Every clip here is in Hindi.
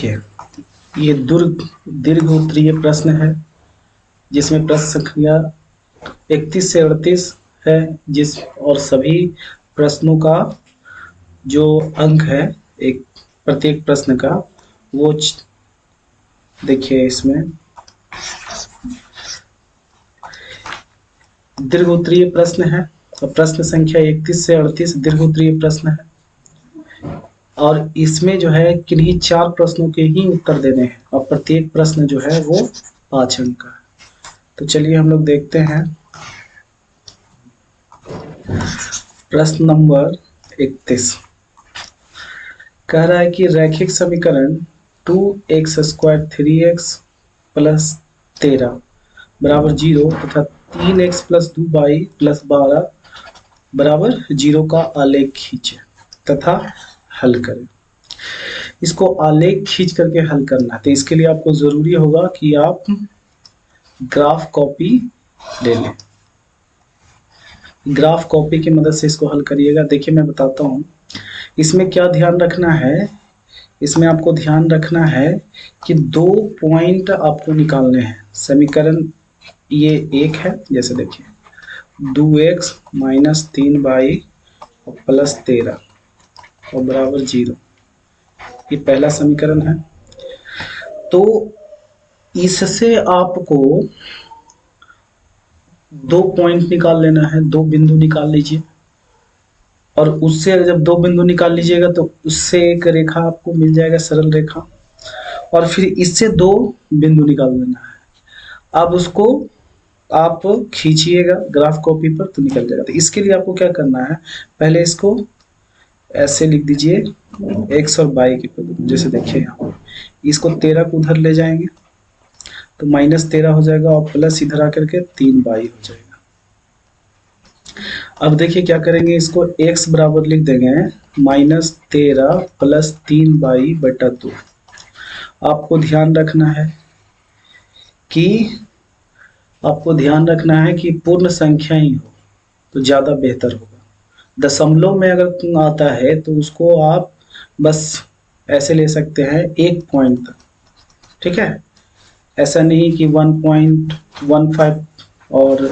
देखिए, ये दीर्घ उत्तरीय प्रश्न है जिसमें प्रश्न संख्या 31 से 38 है, जिस और सभी प्रश्नों का जो अंक है एक प्रत्येक प्रश्न का वो देखिए इसमें दीर्घ उत्तरीय प्रश्न है और प्रश्न संख्या 31 से 38 दीर्घ उत्तरीय प्रश्न है और इसमें जो है किन्हीं 4 प्रश्नों के ही उत्तर देने हैं और प्रत्येक प्रश्न जो है वो 5 अंक का है। तो चलिए हम लोग देखते हैं प्रश्न नंबर 31। कह रहा है कि रैखिक समीकरण 2x² 3x प्लस 13 बराबर 0 तथा 3x प्लस 2y प्लस 12 बराबर 0 का आलेख खींचे तथा हल करें। इसको आलेख खींच करके हल करना है तो इसके लिए आपको जरूरी होगा कि आप ग्राफ कॉपी ले लें। ग्राफ कॉपी की मदद से इसको हल करिएगा। देखिए मैं बताता हूँ इसमें क्या ध्यान रखना है। इसमें आपको ध्यान रखना है कि 2 पॉइंट आपको निकालने हैं। समीकरण ये एक है, जैसे देखिए 2x माइनस 3y प्लस 13 और बराबर 0, ये पहला समीकरण है। तो इससे आपको 2 पॉइंट निकाल लेना है, 2 बिंदु निकाल लीजिए और उससे जब 2 बिंदु निकाल लीजिएगा तो उससे एक रेखा आपको मिल जाएगा, सरल रेखा, और फिर इससे 2 बिंदु निकाल लेना है। अब उसको आप खींचिएगा ग्राफ कॉपी पर तो निकल जाएगा। तो इसके लिए आपको क्या करना है, पहले इसको ऐसे लिख दीजिए x और y के पद में। जैसे देखिए यहाँ इसको 13 को उधर ले जाएंगे तो -13 हो जाएगा और प्लस इधर आकर के 3y हो जाएगा। अब देखिए क्या करेंगे, इसको x बराबर लिख देंगे -13 प्लस 3y बटा 2। आपको ध्यान रखना है कि पूर्ण संख्या ही हो तो ज्यादा बेहतर होगा। दशमलव में अगर आता है तो उसको आप बस ऐसे ले सकते हैं 1 पॉइंट तक, ठीक है। ऐसा नहीं कि 1.15 और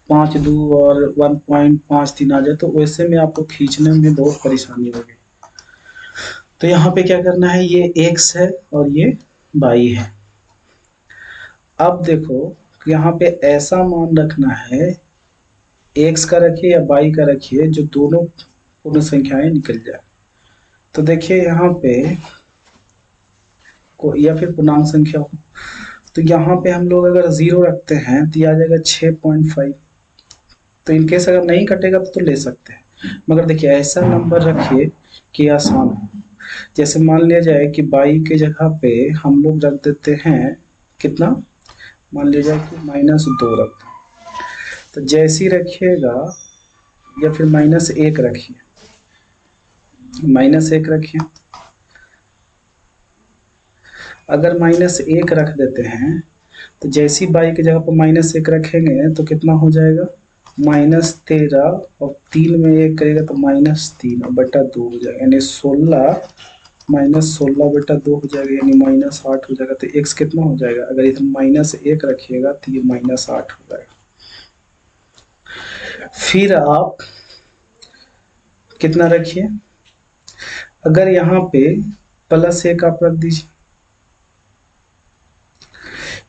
5.2 और 1.53 आ जाए, तो वैसे में आपको खींचने में बहुत परेशानी होगी। तो यहाँ पे क्या करना है, ये x है और ये y है। अब देखो यहाँ पे ऐसा मान रखना है, x का रखिए या y का रखिए, जो दोनों पूर्ण संख्याएं निकल जाए। तो देखिए यहाँ पे या फिर पूर्णांक संख्या हो तो यहाँ पे हम लोग अगर 0 रखते हैं तो ये आ जाएगा 6.5। तो इनकेस अगर नहीं कटेगा तो ले सकते हैं, मगर देखिए ऐसा नंबर रखिए कि आसान हो। जैसे मान लिया जाए कि y के जगह पे हम लोग रख देते हैं कितना, मान लिया जाए कि -2 रख दें। तो जैसे ही रखिएगा या फिर -1 रखिए, -1 रखिए। अगर -1 रख देते हैं तो जैसी y की जगह पर -1 रखेंगे तो कितना हो जाएगा, -13 और 3 में 1 करेगा तो -3 और बटा 2 हो जाएगा, यानी 16 -16 बटा 2 हो जाएगा, यानी -8 हो जाएगा। तो x कितना हो जाएगा, अगर इधर -1 रखिएगा तो ये -8 हो जाएगा। फिर आप कितना रखिए, अगर यहाँ पे +1 आप रख दीजिए,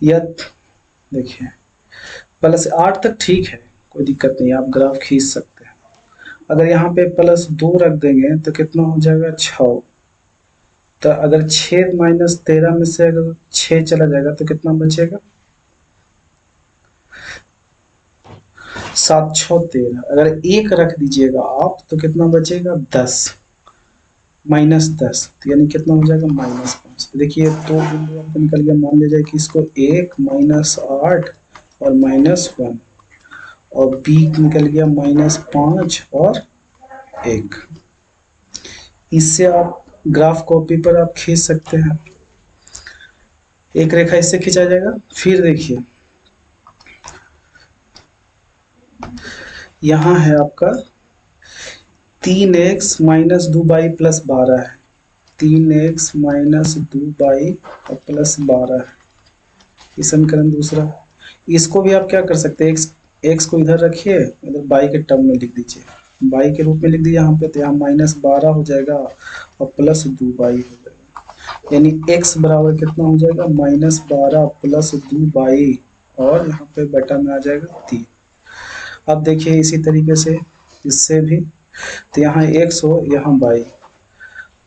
या देखिए +8 तक ठीक है, कोई दिक्कत नहीं, आप ग्राफ खींच सकते हैं। अगर यहाँ पे +2 रख देंगे तो कितना हो जाएगा, 6। तो अगर 6 - 13 में से अगर 6 चला जाएगा तो कितना बचेगा, 7 6 13। अगर 1 रख दीजिएगा आप तो कितना बचेगा, 10 -10, तो यानी कितना हो जाएगा, -5। तो देखिए 2 बिंदु आपको निकल गया। मान लिया जाए कि इसको 1 -8 और -1 और b निकल गया -5 और 1। इससे आप ग्राफ कॉपी पर आप खींच सकते हैं, एक रेखा इससे खींचा जाएगा। फिर देखिए यहाँ है आपका 3x - 2y + 12 है, 3x माइनस 2y और प्लस 12 है। ये समीकरण दूसरा। इसको भी आप क्या कर सकते हैं, एक्स को इधर रखिए, इधर बाई के टर्म में लिख दीजिए, बाई के रूप में लिख दीजिए यहाँ पे, तो यहाँ -12 हो जाएगा और प्लस 2y हो जाएगा, यानी x बराबर कितना हो जाएगा, -12 प्लस 2y और यहाँ पे बटा में आ जाएगा 3। अब देखिए इसी तरीके से इससे भी, तो यहाँ x हो यहाँ y,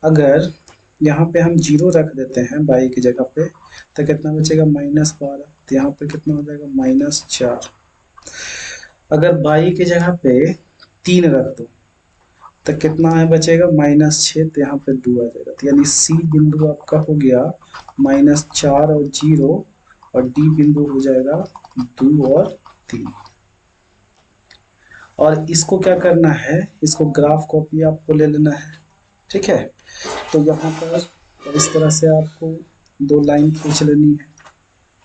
अगर यहाँ पे हम 0 रख देते हैं y की जगह पे, तो कितना बचेगा, -12, तो यहाँ पे कितना हो जाएगा, -4। अगर y की जगह पे 3 रख दो तो कितना है बचेगा, -6, तो यहाँ पे 2 आ जाएगा, तो यानी सी बिंदु आपका हो गया -4 और 0, और डी बिंदु हो जाएगा 2 और 3। और इसको क्या करना है, इसको ग्राफ कॉपी आपको ले लेना है, ठीक है। तो यहाँ पर इस तरह से आपको 2 लाइन खींच लेनी है,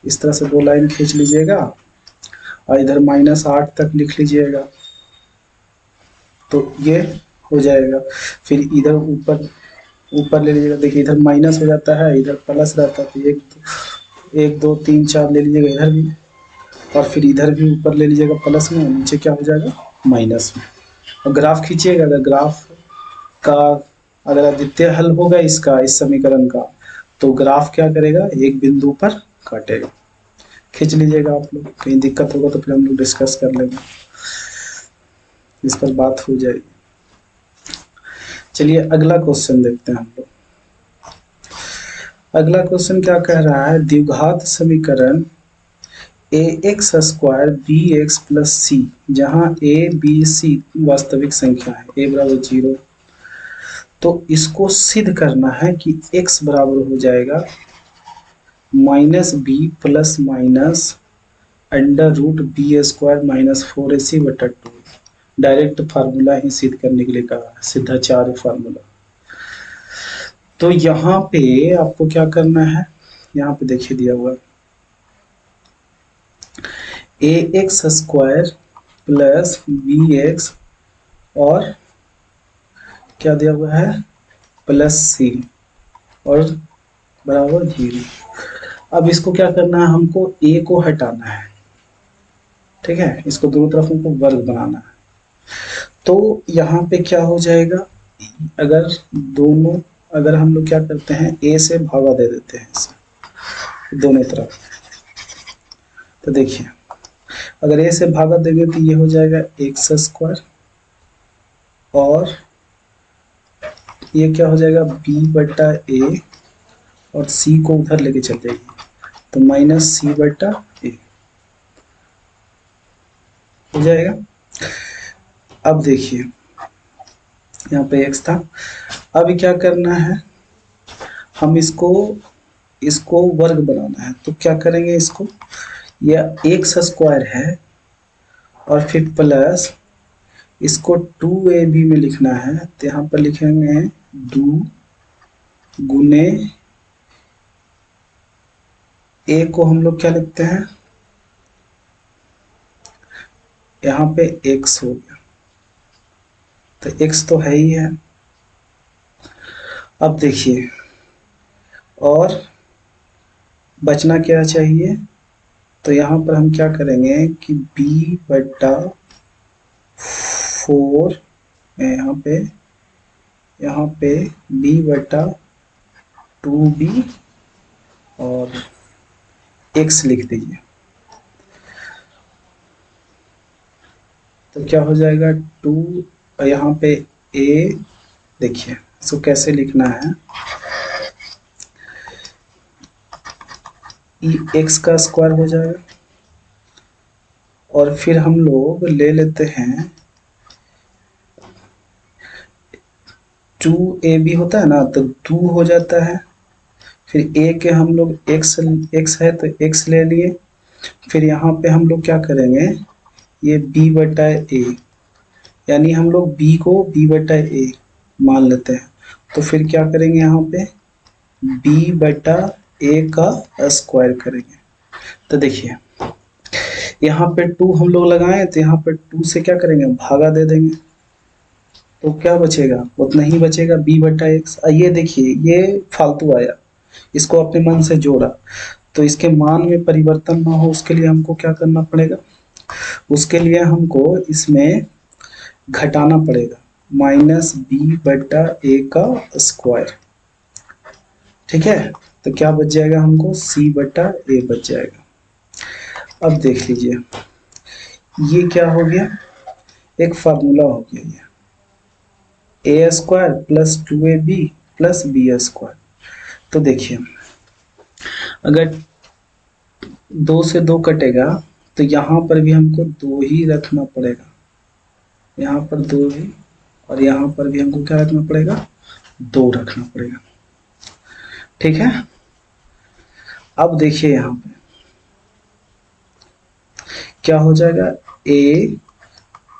इस तरह से 2 लाइन खींच लीजिएगा और इधर -8 तक लिख लीजिएगा, तो ये हो जाएगा। फिर इधर ऊपर ले लीजिएगा, देखिए इधर माइनस हो जाता है, इधर प्लस रहता है, तो 1 2 3 4 ले लीजिएगा इधर भी, और फिर इधर भी ऊपर ले लीजिएगा प्लस में, नीचे क्या हो जाएगा, माइनस में। और ग्राफ खींचिएगा, अगर ग्राफ का अगर अद्वितीय हल होगा इसका, इस समीकरण का, तो ग्राफ क्या करेगा, एक बिंदु पर काटेगा। खींच लीजिएगा आप लोग, कहीं दिक्कत होगा तो फिर हम लोग डिस्कस कर लेंगे, इस पर बात हो जाएगी। चलिए अगला क्वेश्चन देखते हैं हम लोग। अगला क्वेश्चन क्या कह रहा है, द्विघात समीकरण ax स्क्वायर bx प्लस सी, जहां a b c वास्तविक संख्या है, a बराबर 0, तो इसको सिद्ध करना है कि x बराबर हो जाएगा -b plus minus √b square minus 4ac बटा 2। डायरेक्ट फार्मूला ही सिद्ध करने के लिए कहा है, सिद्धाचार्य फार्मूला। तो यहाँ पे आपको क्या करना है, यहाँ पे देखिए दिया हुआ ax स्क्वायर प्लस bx और क्या दिया हुआ है, प्लस c और बराबर 0। अब इसको क्या करना है, हमको a को हटाना है, ठीक है, इसको दोनों तरफ हमको वर्ग बनाना है। तो यहाँ पे क्या हो जाएगा, अगर हम लोग क्या करते हैं, a से भागा दे देते हैं इसे दोनों तरफ, तो देखिए अगर a से भागा देंगे तो ये हो जाएगा x स्क्वायर, और ये क्या हो जाएगा, b बटा a, और c को उधर लेके चल जाएगी, तो -c बटा a हो जाएगा। अब देखिए यहाँ पे x था, अब क्या करना है, हम इसको वर्ग बनाना है, तो क्या करेंगे, इसको यह x स्क्वायर है और फिर प्लस इसको 2ab में लिखना है, तो यहाँ पर लिखेंगे 2 गुने a को हम लोग क्या लिखते हैं, यहाँ पे x हो गया, तो x तो है ही है। अब देखिए और बचना क्या चाहिए, तो यहाँ पर हम क्या करेंगे कि b बटा 4, यहाँ पे b बटा 2b और x लिख दीजिए, तो क्या हो जाएगा 2, यहाँ पे a, देखिए इसको कैसे लिखना है, x का स्क्वायर हो जाएगा, और फिर हम लोग ले लेते हैं 2ab होता है ना, तो 2 हो जाता है, फिर a के हम लोग x है तो x ले लिए, फिर यहाँ पे हम लोग क्या करेंगे, ये b बटा a, यानी हम लोग b को b बटा a मान लेते हैं, तो फिर क्या करेंगे, यहाँ पे b बटा a का स्क्वायर करेंगे। तो देखिए यहाँ पे 2 हम लोग लगाएं, तो यहाँ पे 2 से क्या करेंगे, भागा दे देंगे, तो क्या बचेगा, उतना ही बचेगा b बटा एक्स। ये देखिए ये फालतू आया, इसको अपने मन से जोड़ा, तो इसके मान में परिवर्तन ना हो उसके लिए हमको क्या करना पड़ेगा, उसके लिए हमको इसमें घटाना पड़ेगा, माइनस बी बटा ए का स्क्वायर। ठीक है, तो क्या बच जाएगा हमको, सी बटा ए बच जाएगा। अब देख लीजिए ये क्या हो गया, एक फार्मूला हो गया, ये A square plus 2ab plus B square. तो देखिए अगर 2 से 2 कटेगा तो यहाँ पर भी हमको 2 ही रखना पड़ेगा, यहाँ पर 2 ही, और यहाँ पर भी हमको क्या रखना पड़ेगा, 2 रखना पड़ेगा। ठीक है, अब देखिए यहाँ पे क्या हो जाएगा, a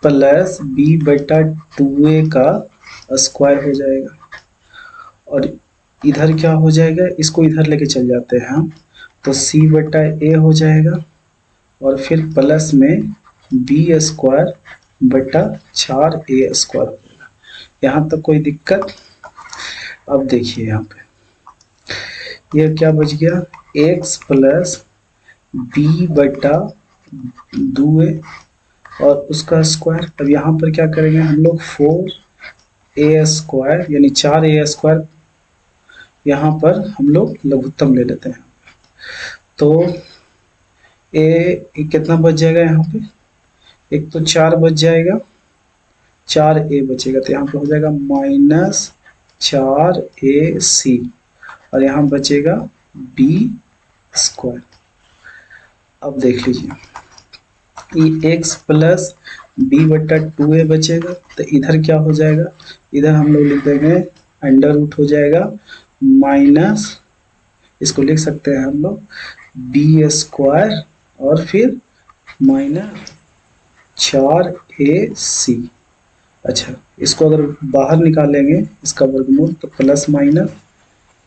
प्लस बी बटा 2a का स्क्वायर हो जाएगा, और इधर क्या हो जाएगा, इसको इधर लेके चल जाते हैं हम, तो c बटा ए हो जाएगा, और फिर प्लस में बी स्क्वायर बटा 4a स्क्वायर हो जाएगा। यहाँ तक कोई दिक्कत। अब देखिए यहाँ पे ये क्या बच गया, x प्लस बी बटा 2a और उसका स्क्वायर। अब यहाँ पर क्या करेंगे हम लोग, 4a स्क्वायर यानी 4a स्क्वायर, यहाँ पर हम लोग लघुत्तम ले लेते हैं, तो a कितना बच जाएगा, यहाँ पे एक तो 4 बच जाएगा, 4a बचेगा, तो यहाँ पे हो जाएगा माइनस 4ac, और यहाँ बचेगा b स्क्वायर। अब देख लीजिए ये x प्लस बी बटा 2a बचेगा, तो इधर क्या हो जाएगा, इधर हम लोग लिख देंगे अंडर रूट हो जाएगा माइनस, इसको लिख सकते हैं हम लोग बी स्क्वायर और फिर माइनस 4ac। अच्छा, इसको अगर बाहर निकालेंगे इसका वर्गमूल, तो प्लस माइनस,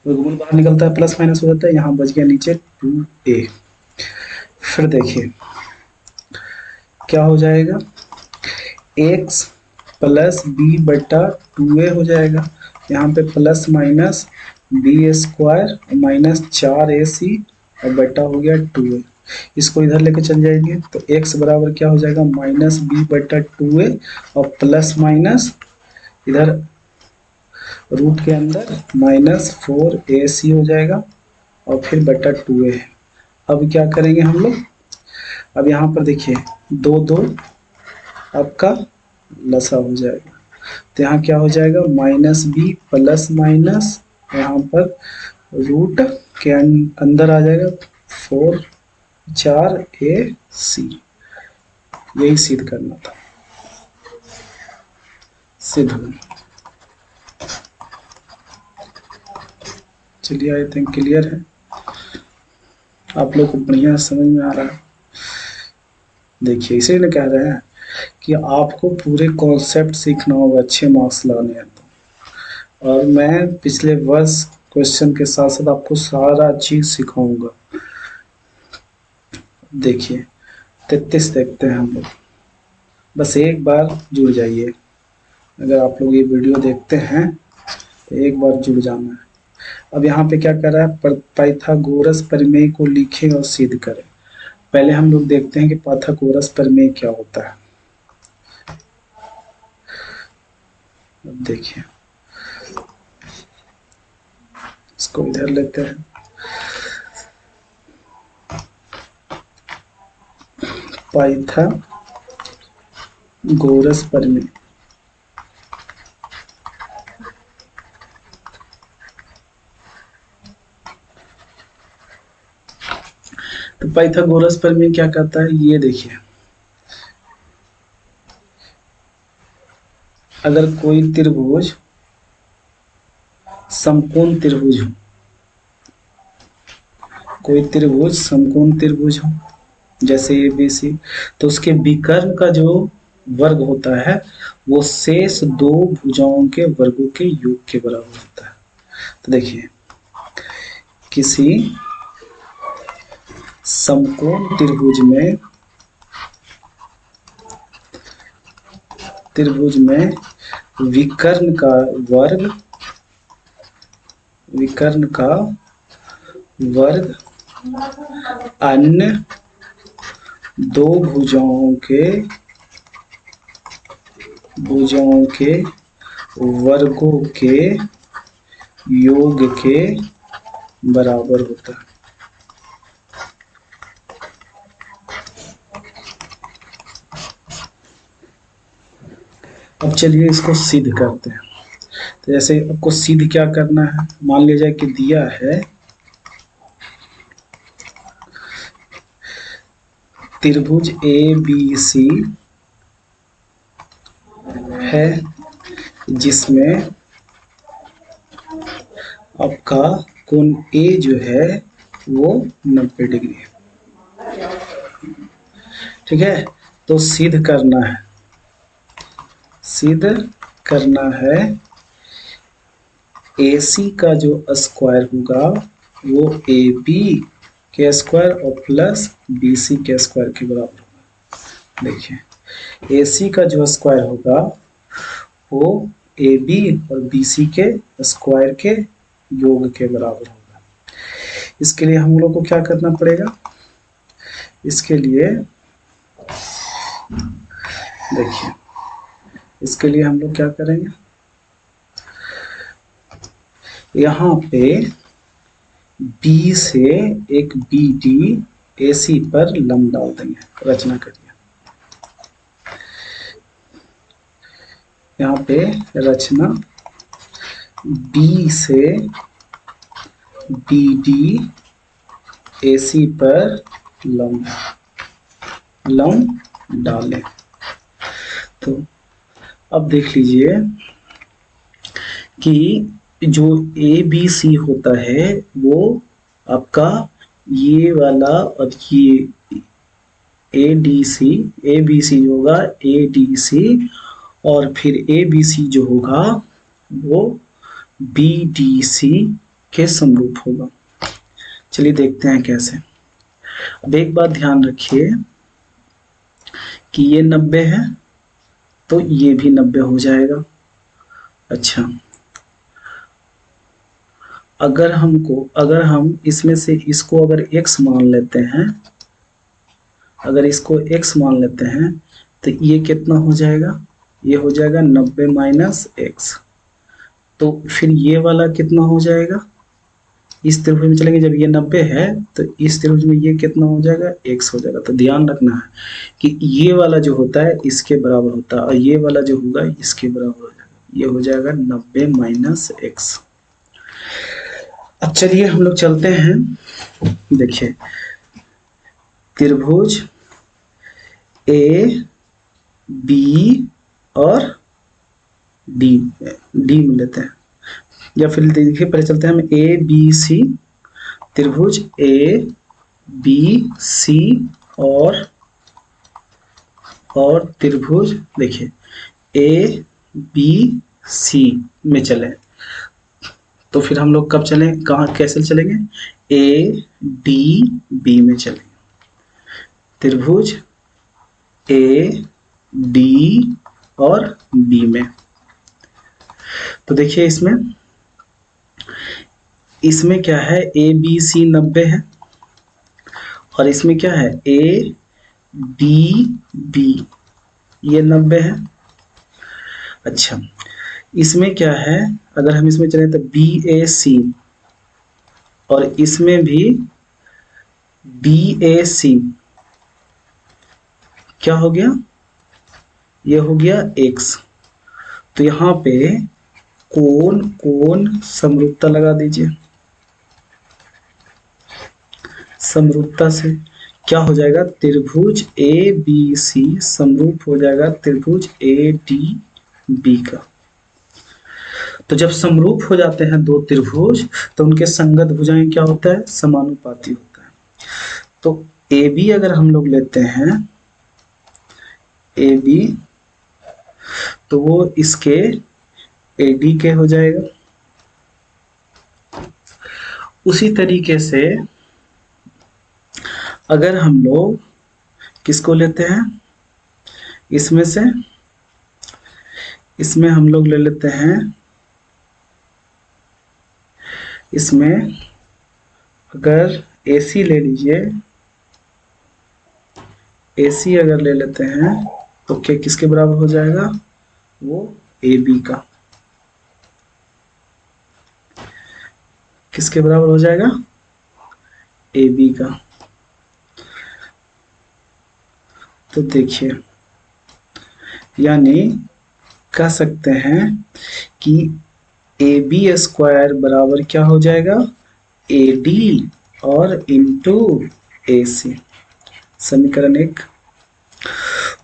वर्गमूल बाहर निकलता है प्लस माइनस हो जाता है, यहाँ बच गया नीचे 2a। फिर देखिए क्या हो जाएगा, x प्लस बी बटा 2a हो जाएगा, यहाँ पे plus minus B square minus 4ac और बटा हो गया 2a। इसको इधर लेके चल जाएंगे तो x बराबर क्या हो जाएगा, माइनस बी बटा 2a और प्लस माइनस इधर रूट के अंदर माइनस 4ac हो जाएगा और फिर बटा 2a। अब क्या करेंगे हम लोग, अब यहाँ पर देखिए 2 2 आपका लसा हो जाएगा, तो यहाँ क्या हो जाएगा, माइनस बी प्लस माइनस यहाँ पर रूट के अंदर आ जाएगा 4ac। यही सिद्ध करना था, सिद्ध हो। चलिए आई थिंक क्लियर है, आप लोग को बढ़िया समझ में आ रहा है। देखिए इसीलिए कह रहे हैं कि आपको पूरे कॉन्सेप्ट सीखना होगा अच्छे मार्क्स लाने हैं तो, और मैं पिछले वर्ष क्वेश्चन के साथ साथ आपको सारा चीज सिखाऊंगा। देखिए 33 देखते हैं हम लोग, बस एक बार जुड़ जाइए, अगर आप लोग ये वीडियो देखते हैं तो एक बार जुड़ जाना है। अब यहाँ पे क्या कर रहा है, पाइथागोरस प्रमेय को लिखें और सिद्ध करें। पहले हम लोग देखते हैं कि पाइथागोरस प्रमेय क्या होता है। अब देखिए इसको इधर लेते हैं, पाइथागोरस प्रमेय। तो पाइथागोरस प्रमेय क्या कहता है, ये देखिए अगर कोई त्रिभुज समकोण त्रिभुज हो, कोई त्रिभुज समकोण त्रिभुज हो जैसे ABC, तो उसके विकर्ण का जो वर्ग होता है वो शेष 2 भुजाओं के वर्गों के योग के बराबर होता है। तो देखिए किसी समकोण त्रिभुज में विकर्ण का वर्ग, विकर्ण का वर्ग अन्य दो भुजाओं के वर्गों के योग के बराबर होता है। अब चलिए इसको सिद्ध करते हैं। तो जैसे आपको सिद्ध क्या करना है, मान लीजिए कि दिया है त्रिभुज ए बी सी है, जिसमें आपका कोण ए जो है वो 90 डिग्री है। ठीक है, तो सिद्ध करना है, सिद्ध करना है AC का जो स्क्वायर होगा वो AB के स्क्वायर और प्लस BC के स्क्वायर के बराबर होगा। देखिए AC का जो स्क्वायर होगा वो AB और BC के स्क्वायर के योग के बराबर होगा। इसके लिए हम लोग को क्या करना पड़ेगा, इसके लिए देखिए, इसके लिए हम लोग क्या करेंगे, यहाँ पे B से एक BD AC पर लंब डाल देंगे। रचना करिए, यहाँ पे रचना B से BD AC पर लंब डालें। तो अब देख लीजिए कि जो ABC होता है वो आपका ये वाला, और ये ABC होगा ADC, और फिर ABC जो होगा वो BDC के समरूप होगा। चलिए देखते हैं कैसे। अब एक बात ध्यान रखिए कि ये 90 है तो ये भी 90 हो जाएगा। अच्छा, अगर हम इसमें से इसको अगर x मान लेते हैं, अगर इसको x मान लेते हैं तो ये कितना हो जाएगा, ये हो जाएगा 90 माइनस x। तो फिर ये वाला कितना हो जाएगा, इस त्रिभुज में चलेंगे, जब ये 90 है तो इस त्रिभुज में ये कितना हो जाएगा, x हो जाएगा। तो ध्यान रखना है कि ये वाला जो होता है इसके बराबर होता है और ये वाला जो होगा इसके बराबर हो जाएगा। ये हो जाएगा 90 माइनस x। अब चलिए हम लोग चलते हैं। देखिए त्रिभुज A B और D में लेते हैं, या फिर देखिए पहले चलते हैं हम ABC, त्रिभुज ABC और त्रिभुज देखिए ABC में चले। तो फिर हम लोग कब चलें, कहाँ कैसे चलेंगे, ADB में चलेंगे। त्रिभुज AD और B में। तो देखिए इसमें क्या है, ABC 90 है और इसमें क्या है ADB, ये 90 है। अच्छा, इसमें क्या है, अगर हम इसमें चलें तो BAC और इसमें भी BAC, क्या हो गया, ये हो गया x। तो यहाँ पे कोण समरूपता लगा दीजिए। समरूपता से क्या हो जाएगा, त्रिभुज ABC समरूप हो जाएगा त्रिभुज ADB का। तो जब समरूप हो जाते हैं दो त्रिभुज तो उनके संगत भुजाएं क्या होता है, समानुपाती होता है। तो AB अगर हम लोग लेते हैं AB, तो वो इसके AD के हो जाएगा। उसी तरीके से अगर हम लोग किसको लेते हैं, इसमें से इसमें हम लोग ले लेते हैं, इसमें अगर AC ले लीजिए, AC अगर ले लेते हैं तो क्या किसके बराबर हो जाएगा, वो AB का। किसके बराबर हो जाएगा, AB का। तो देखिए, यानी कह सकते हैं कि AB स्क्वायर बराबर क्या हो जाएगा, AD और इंटू AC। समीकरण 1।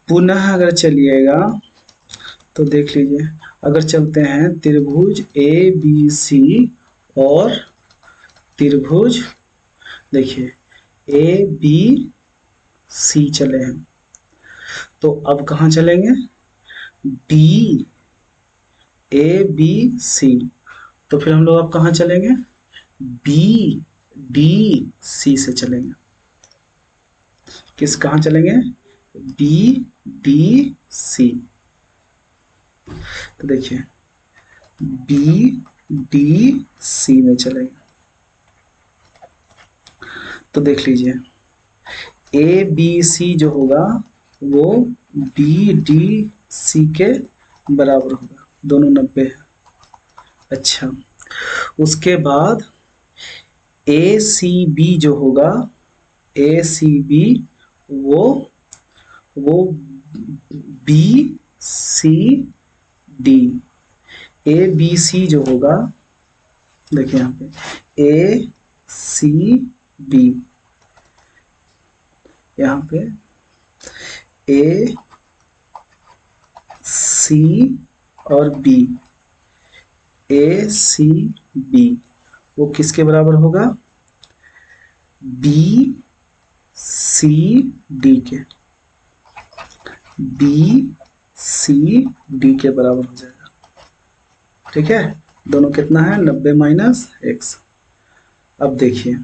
पुनः अगर चलिएगा तो देख लीजिए, अगर चलते हैं त्रिभुज ABC और त्रिभुज, देखिए ABC चले हैं, तो अब कहाँ चलेंगे, DABC। तो फिर हम लोग अब कहाँ चलेंगे, BDC से चलेंगे। किस कहाँ चलेंगे, BDC। तो देखिए BDC में चलेंगे, तो देख लीजिए ABC जो होगा वो BDC के बराबर होगा, दोनों 90 है। अच्छा, उसके बाद ACB जो होगा, ACB वो BCD। ABC जो होगा, देखिए यहाँ पे ACB, यहाँ पे A C और B, ACB वो किसके बराबर होगा, BCD के, BCD के बराबर हो जाएगा। ठीक है, दोनों कितना है, 90 माइनस x। अब देखिए,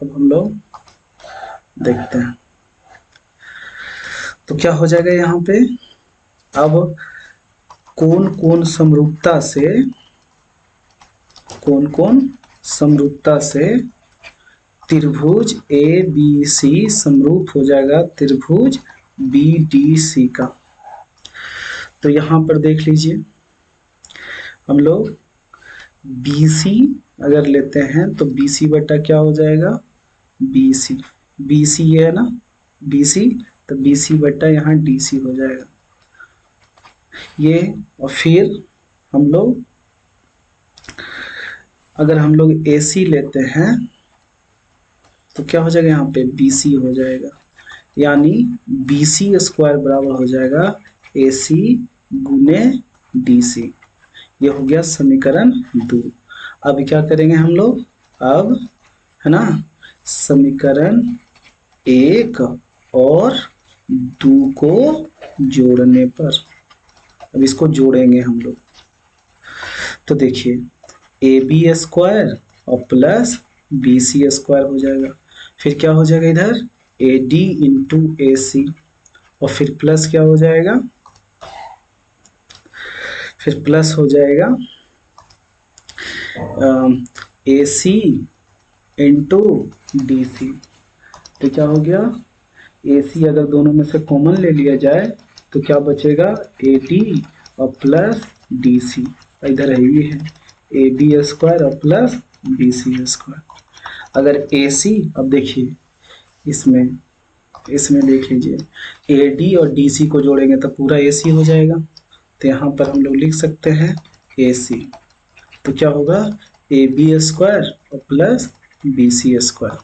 अब हम लोग देखते हैं तो क्या हो जाएगा यहाँ पे। अब कौन कौन समरूपता से त्रिभुज ABC समरूप हो जाएगा त्रिभुज BDC का। तो यहाँ पर देख लीजिए, हम लोग BC अगर लेते हैं तो BC बटा क्या हो जाएगा, BC ये है ना BC, तो BC बटा यहाँ DC हो जाएगा ये। और फिर हम लोग अगर हम लोग AC लेते हैं तो क्या हो जाएगा, यहाँ पे BC हो जाएगा, यानी BC स्क्वायर बराबर हो जाएगा AC गुने DC। ये हो गया समीकरण 2। अब क्या करेंगे हम लोग, अब है ना समीकरण 1 और 2 को जोड़ने पर, अब इसको जोड़ेंगे हम लोग। तो देखिए AB स्क्वायर और प्लस BC स्क्वायर हो जाएगा, फिर क्या हो जाएगा इधर AD इंटू AC, और फिर प्लस क्या हो जाएगा, फिर प्लस हो जाएगा AC इंटू DC। तो क्या हो गया, AC अगर दोनों में से कॉमन ले लिया जाए तो क्या बचेगा, AD और प्लस DC। इधर है ये है AD स्क्वायर और प्लस BC स्क्वायर। अगर AC, अब देखिए इसमें देख लीजिए AD और DC को जोड़ेंगे तो पूरा AC हो जाएगा, तो यहाँ पर हम लोग लिख सकते हैं AC। तो क्या होगा, AB स्क्वायर और प्लस BC स्क्वायर,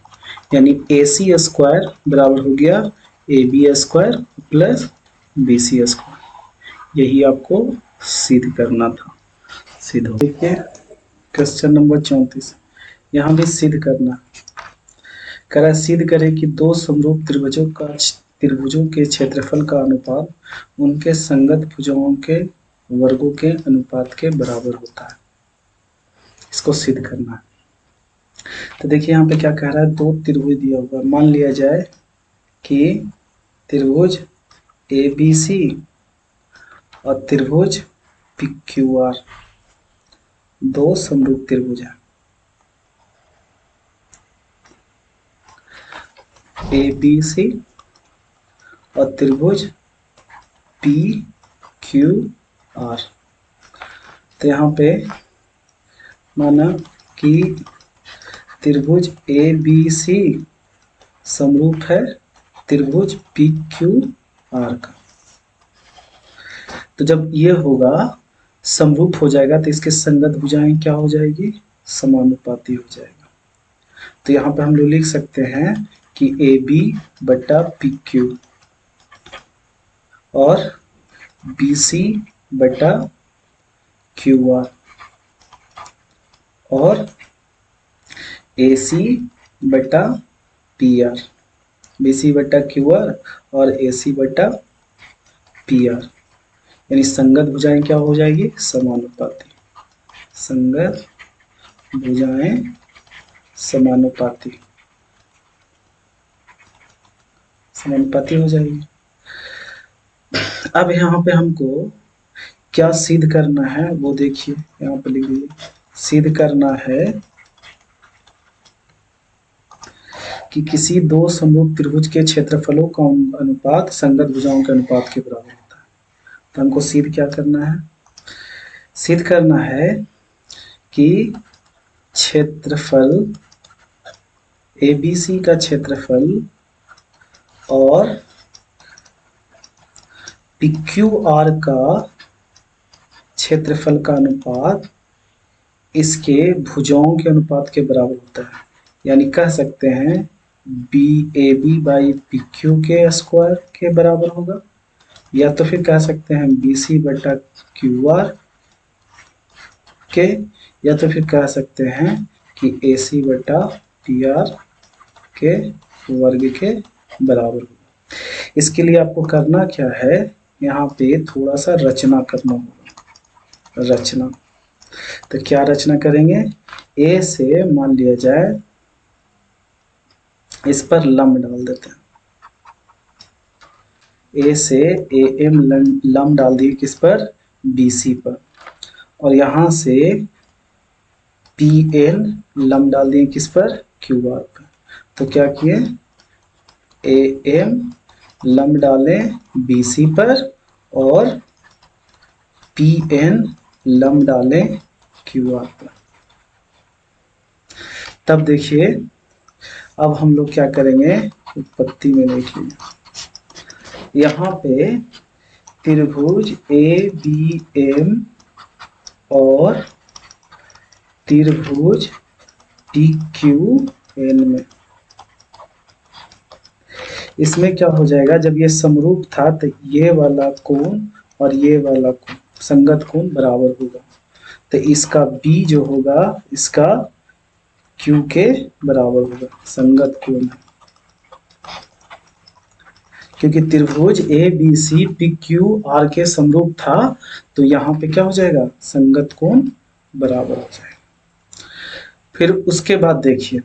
यानी AC स्क्वायर बराबर हो गया AB square plus BC square. यही आपको सिद्ध करना था, सिद्ध हो। देखिए क्वेश्चन नंबर 34, यहाँ भी सिद्ध करना। करा सिद्ध करें कि दो समरूप त्रिभुजों के क्षेत्रफल का अनुपात उनके संगत भुजाओं के वर्गों के अनुपात के बराबर होता है। इसको सिद्ध करना है। तो देखिए यहाँ पे क्या कह रहा है, दो त्रिभुज दिया हुआ, मान लिया जाए कि त्रिभुज ABC और त्रिभुज पी क्यू आर, दो समरूप त्रिभुज हैं। ए बी सी और त्रिभुज पी क्यू आर। तो यहाँ पे माना कि त्रिभुज ए बी सी समरूप है त्रिभुज पी क्यू आर का। तो जब ये होगा समरूप हो जाएगा तो इसके संगत भुजाएं क्या हो जाएगी, समानुपाती हो जाएगा। तो यहाँ पे हम लोग लिख सकते हैं कि ए बी बटा पी क्यू और बी सी बटा क्यू आर और ए सी बटा पी आर, बी सी बटा क्यू आर और ए सी बटा पी आर, यानी संगत भुजाएं क्या हो जाएगी, समानुपाती। संगत भुजाएं समानुपाती, समानुपाती हो जाएगी। अब यहाँ पे हमको क्या सिद्ध करना है वो देखिए, यहाँ पे लिख दीजिए। सिद्ध करना है कि किसी दो समरूप त्रिभुज के क्षेत्रफलों का अनुपात संगत भुजाओं के अनुपात के बराबर होता है। तो हमको सिद्ध क्या करना है, सिद्ध करना है कि क्षेत्रफल ABC का क्षेत्रफल और PQR का क्षेत्रफल का अनुपात इसके भुजाओं के अनुपात के बराबर होता है। यानी कह सकते हैं BAB बाई PQ के स्क्वायर के बराबर होगा, या तो फिर कह सकते हैं BC बटा QR के, या तो फिर कह सकते हैं कि AC बटा PR के वर्ग के बराबर होगा। इसके लिए आपको करना क्या है, यहाँ पे थोड़ा सा रचना करना होगा। रचना, तो क्या रचना करेंगे, ए से मान लिया जाए इस पर लंब डाल देते हैं, ए से AM लंब डाल दिए किस पर, BC पर, और यहां से PN लंब डाल दिए किस पर, QR पर। तो क्या किए, AM लंब डालें BC पर और PN लंब डालें QR पर। तब देखिए अब हम लोग क्या करेंगे, उत्पत्ति में देखिए यहाँ पे त्रिभुज ABM और त्रिभुज PQN में, इसमें क्या हो जाएगा, जब ये समरूप था तो ये वाला कोण और ये वाला कोण संगत कोण बराबर होगा। तो इसका B जो होगा इसका Q के बराबर होगा, संगत कोण है। क्योंकि त्रिभुज ABC PQR के समरूप था तो यहाँ पे क्या हो जाएगा, संगत कोण बराबर हो जाएगा। फिर उसके बाद देखिए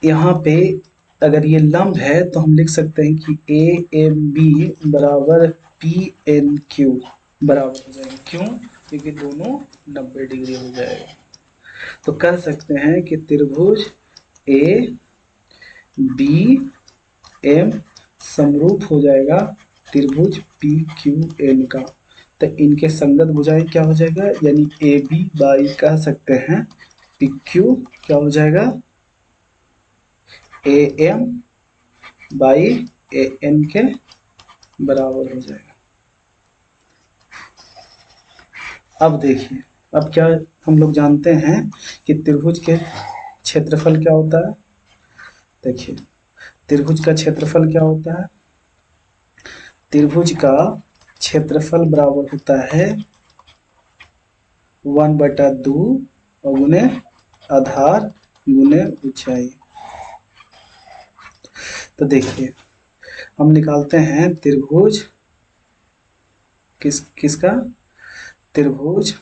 यहाँ पे अगर ये लंब है तो हम लिख सकते हैं कि AMB बराबर PNQ बराबर हो जाएगा। क्यों, क्योंकि दोनों 90 डिग्री हो जाएगा। तो कह सकते हैं कि त्रिभुज ABM समरूप हो जाएगा त्रिभुज PQN का। तो इनके संगत भुजाएं क्या हो जाएगा, यानी AB बाई कह सकते हैं PQ क्या हो जाएगा, AM बाई AN के बराबर हो जाएगा। अब देखिए, अब क्या हम लोग जानते हैं कि त्रिभुज के क्षेत्रफल क्या होता है। देखिए त्रिभुज का क्षेत्रफल क्या होता है, त्रिभुज का क्षेत्रफल बराबर होता है 1/2 और गुने आधार गुने ऊंचाई। तो देखिए हम निकालते हैं त्रिभुज किसका, त्रिभुज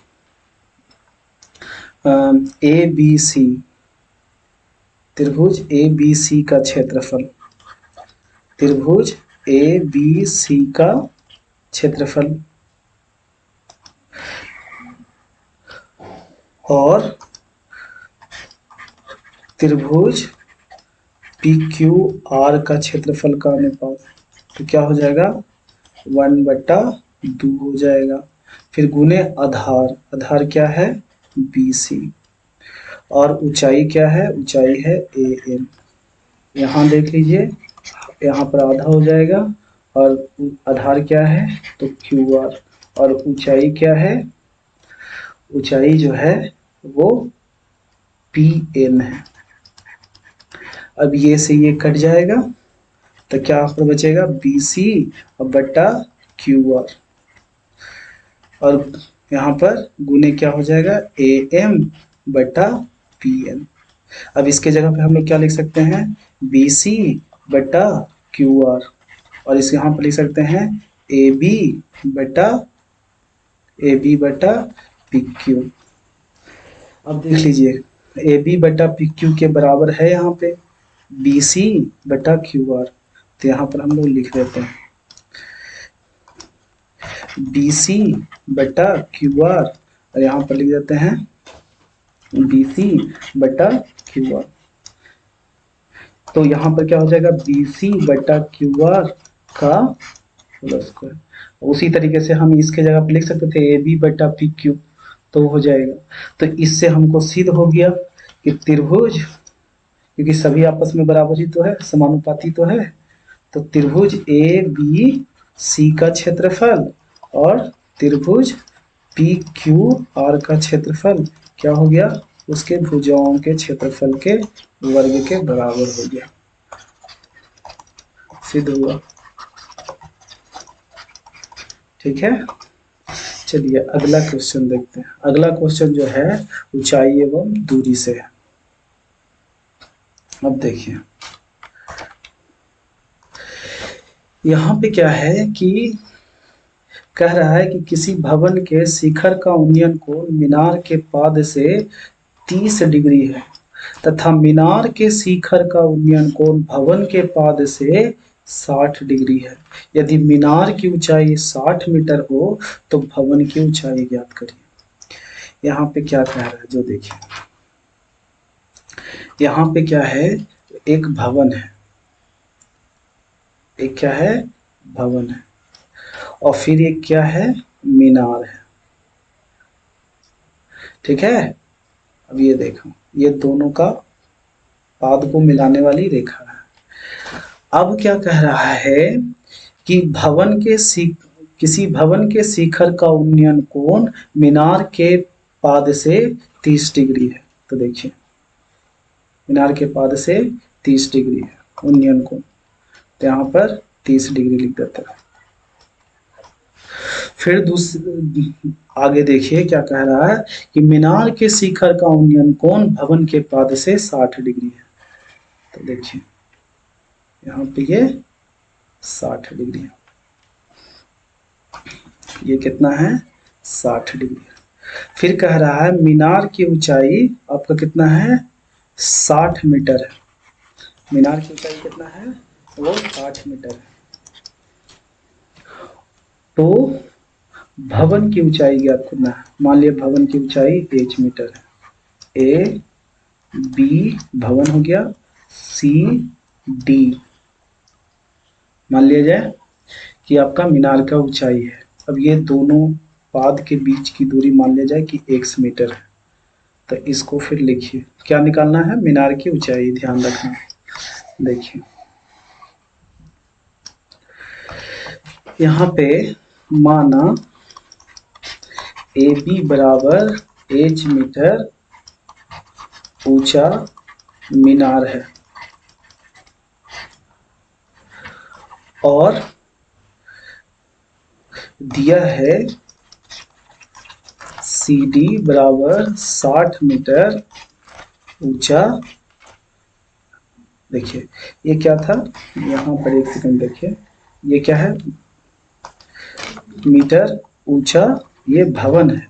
ABC, त्रिभुज ABC का क्षेत्रफल त्रिभुज ए बी सी का क्षेत्रफल और त्रिभुज पी क्यू आर का क्षेत्रफल का अनुपात, तो क्या हो जाएगा 1/2 हो जाएगा। फिर गुने आधार, आधार क्या है बी सी, और ऊंचाई क्या है, ऊंचाई है ए एम। यहाँ देख लीजिए, यहाँ पर आधा हो जाएगा और आधार क्या है तो क्यू आर, और ऊंचाई क्या है, ऊंचाई जो है वो पी एन है। अब ये से ये कट जाएगा तो क्या पर बचेगा बी सी और बट्टा क्यू आर, और यहाँ पर गुने क्या हो जाएगा ए एम बट्टा पी एन। अब इसके जगह पे हम लोग क्या लिख सकते हैं बी सी बट्टा क्यू आर, और इस यहाँ पर लिख सकते हैं ए बी बट्टा पी क्यू। अब देख लीजिए ए बी बट्टा पी क्यू के बराबर है यहाँ पे बी सी बटा क्यू आर, तो यहाँ पर हम लोग लिख देते हैं बी सी बटा क्यू आर, और यहाँ पर लिख देते हैं बी सी बटा क्यू आर। तो यहाँ पर क्या हो जाएगा बी सी बटा क्यू आर का होल स्क्वायर। उसी तरीके से हम इसके जगह पर लिख सकते थे ए बी बटा पी क्यू, तो हो जाएगा। तो इससे हमको सिद्ध हो गया कि त्रिभुज, क्योंकि सभी आपस में बराबर ही तो है, समानुपाती तो है, तो त्रिभुज ए बी सी का क्षेत्रफल और त्रिभुज पी क्यू आर का क्षेत्रफल क्या हो गया, उसके भुजाओं के क्षेत्रफल के वर्ग के बराबर हो गया, सिद्ध हुआ। ठीक है, चलिए अगला क्वेश्चन देखते हैं। अगला क्वेश्चन जो है ऊंचाई एवं दूरी से है। अब देखिए यहाँ पे क्या है कि कह रहा है कि किसी भवन के शिखर का उन्नयन कोण मीनार के पाद से 30 डिग्री है तथा मीनार के शिखर का उन्नयन कोण भवन के पाद से 60 डिग्री है। यदि मीनार की ऊंचाई 60 मीटर हो तो भवन की ऊंचाई ज्ञात करिए। यहाँ पे क्या कह रहा है जो देखिए, यहाँ पे क्या है एक भवन है, एक क्या है भवन है, और फिर एक क्या है मीनार है। ठीक है, अब ये देखो ये दोनों का पाद को मिलाने वाली रेखा है। अब क्या कह रहा है कि किसी भवन के शिखर का उन्नयन कोण मीनार के पाद से 30 डिग्री है। तो देखिए मीनार के पाद से 30 डिग्री है उन्नयन कोण, तो यहाँ पर 30 डिग्री लिख देते हैं। फिर आगे देखिए क्या कह रहा है कि मीनार के शिखर का उन्नयन कोण भवन के पाद से 60 डिग्री है। तो देखिए यहाँ पे ये 60 डिग्री है, ये कितना है 60 डिग्री। फिर कह रहा है मीनार की ऊंचाई आपका कितना है 60 मीटर है। मीनार की ऊंचाई कितना है वो 60 मीटर है। तो भवन की ऊंचाई ज्ञात करना है। मान लिया भवन की ऊंचाई h मीटर है, ए बी भवन हो गया, सी डी मान लिया जाए कि आपका मीनार का ऊंचाई है। अब ये दोनों पाद के बीच की दूरी मान लिया जाए कि x मीटर है। तो इसको फिर लिखिए क्या निकालना है मीनार की ऊंचाई, ध्यान रखना। देखिए यहाँ पे माना ए बी बराबर h मीटर ऊंचा मीनार है और दिया है सी डी बराबर 60 मीटर ऊंचा। देखिए ये क्या था, यहाँ पर एक सेकंड देखिए, ये क्या है मीटर ऊंचा, ये भवन है।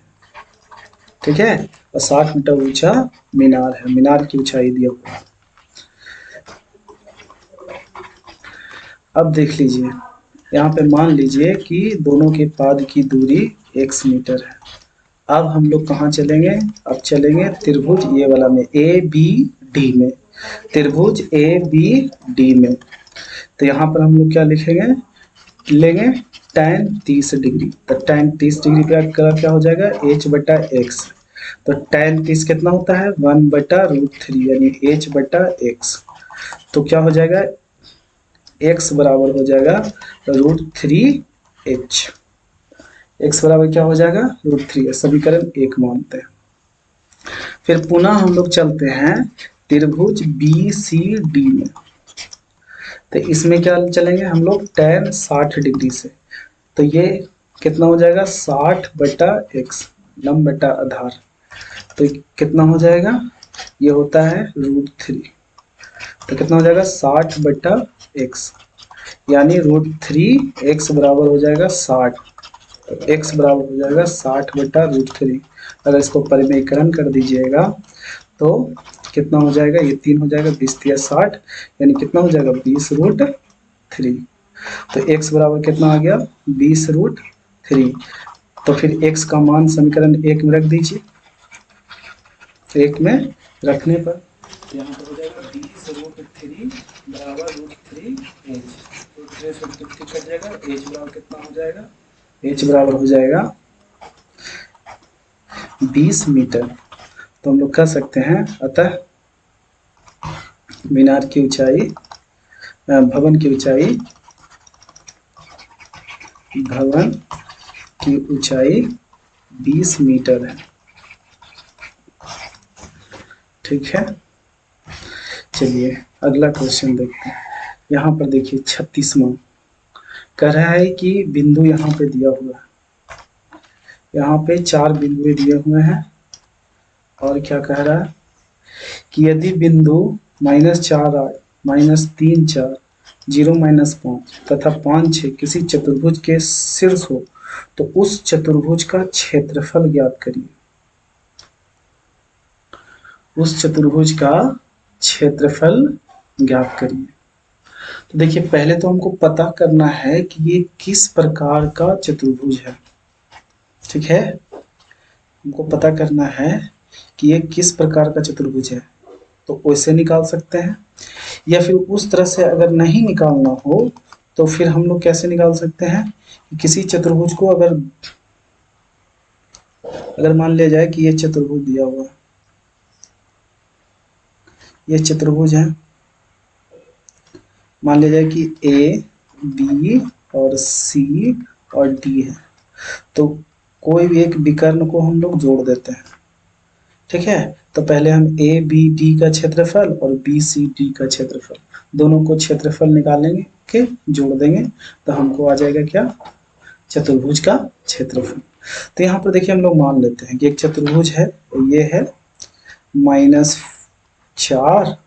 ठीक है, और 60 मीटर ऊंचा मीनार है, मीनार की ऊंचाई दिया हुआ। अब देख लीजिए यहाँ पे मान लीजिए कि दोनों के पाद की दूरी x मीटर है। अब हम लोग कहाँ चलेंगे? अब चलेंगे त्रिभुज ये वाला में, ए बी डी में, त्रिभुज ए बी डी में। तो यहाँ पर हम लोग क्या लिखेंगे, लेंगे tan 30 डिग्री। तो tan 30 डिग्री का क्या हो जाएगा, h बटा x। तो tan 30 कितना होता है, 1 बटा √3 यानी h बटा x। तो क्या हो जाएगा, x बराबर हो जाएगा √3h। x बराबर क्या हो जाएगा, √3। समीकरण 1 मानते हैं। फिर पुनः हम लोग चलते हैं त्रिभुज बी सी डी में। तो इसमें क्या चलेंगे हम लोग, tan 60 डिग्री से। तो ये कितना हो जाएगा, 60 बटा x, लंब बटा आधार। तो कितना हो जाएगा, ये होता है √3। तो कितना हो जाएगा, 60 बटा x, यानी √3x बराबर हो जाएगा 60। तो x बराबर हो जाएगा 60 बटा √3। अगर इसको परिमेयकरण कर दीजिएगा तो कितना हो जाएगा, ये 3 हो जाएगा, 20 या 60, यानी कितना हो जाएगा 20√3। तो x बराबर कितना आ गया, 20√3। तो फिर x का मान समीकरण 1 में रख दीजिए। 1 में रखने पर यहाँ पर हो जाएगा 20√3 बराबर √3h। √3 कट जाएगा, h बराबर कितना हो जाएगा, h बराबर हो जाएगा 20 मीटर। तो हम लोग कह सकते हैं, अतः मीनार की ऊंचाई, भवन की ऊंचाई, भवन की ऊंचाई 20 मीटर है। ठीक है, चलिए अगला क्वेश्चन देखते हैं। यहाँ पर देखिए 36वां कह रहा है कि बिंदु यहाँ पे दिया हुआ है, यहाँ पे 4 बिंदु दिए हुए हैं। और क्या कह रहा है कि यदि बिंदु -4 -3 4 0 -5 तथा 5 6 किसी चतुर्भुज के शीर्ष हो तो उस चतुर्भुज का क्षेत्रफल ज्ञात करिए। उस चतुर्भुज का क्षेत्रफल ज्ञात करिए। तो देखिए पहले तो हमको पता करना है कि ये किस प्रकार का चतुर्भुज है। ठीक है, हमको पता करना है कि ये किस प्रकार का चतुर्भुज है। तो वैसे निकाल सकते हैं, या फिर उस तरह से अगर नहीं निकालना हो तो फिर हम लोग कैसे निकाल सकते हैं कि किसी चतुर्भुज को अगर मान लिया जाए कि ये चतुर्भुज दिया हुआ है, ये चतुर्भुज है, मान लिया जाए कि ए बी और सी और डी है। तो कोई भी एक विकर्ण को हम लोग जोड़ देते हैं। ठीक है, तो पहले हम ए बी डी का क्षेत्रफल और बी सी डी का क्षेत्रफल, दोनों को क्षेत्रफल निकालेंगे के जोड़ देंगे तो हमको आ जाएगा क्या, चतुर्भुज का क्षेत्रफल। तो यहाँ पर देखिए हम लोग मान लेते हैं कि एक चतुर्भुज है, ये है -4